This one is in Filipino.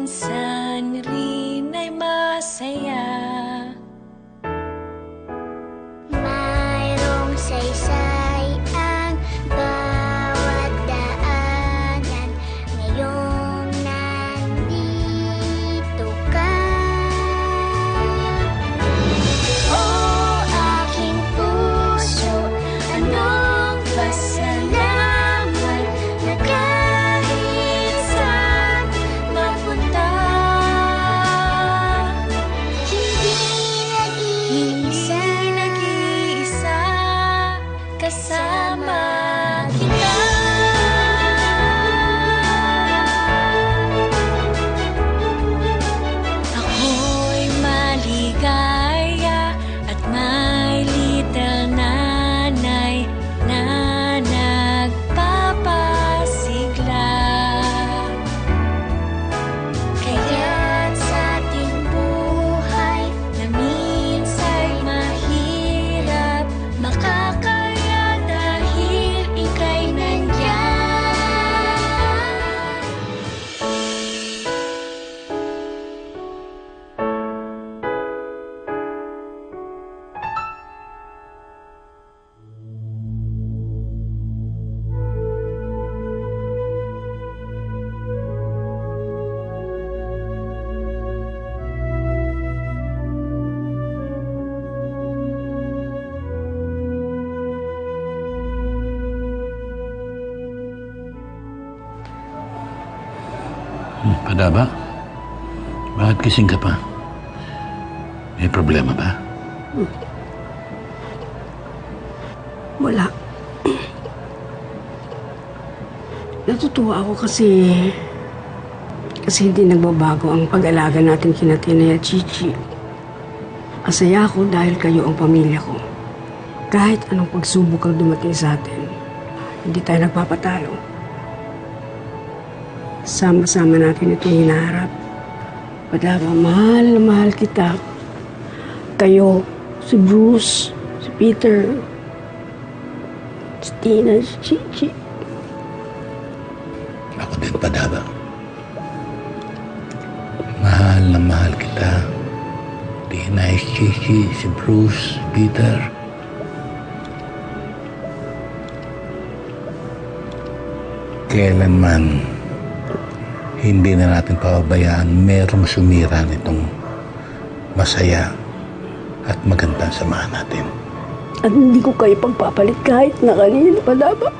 minsan rin ay masaya. Mayroong saysay ang bawat daanan. Ngayong nandito ka, o aking puso, anong pasalamat na kahit saan mapunta, hindi nag-iisa, kasama kita. Ako'y maligaya at may little nanay na nagpapasigla. Kaya't sa ating buhay na minsa'y mahirap, makakaya dahil ika'y nandyan. Padaba? Bakit gising ka pa? May problema ba? Wala. Natutuwa ako kasi hindi nagbabago ang pag-alaga natin kina Tinay at Chichi. Masaya ako dahil kayo ang pamilya ko. Kahit anong pagsubok ang dumating sa atin, hindi tayo nagpapatalo. Sama-sama natin itong hinaharap. Padaba, mahal na mahal kita. Kayo, si Bruce, si Peter, si Tina, si Chichi. Ako din, Padaba. Mahal na mahal kita. Tina, si Chichi, si Bruce, si Peter. Kailanman hindi na natin pababayaan merong sumira nitong masaya at magandang samahan natin. At hindi ko kayo pagpapalit kahit na kanina, Padaba.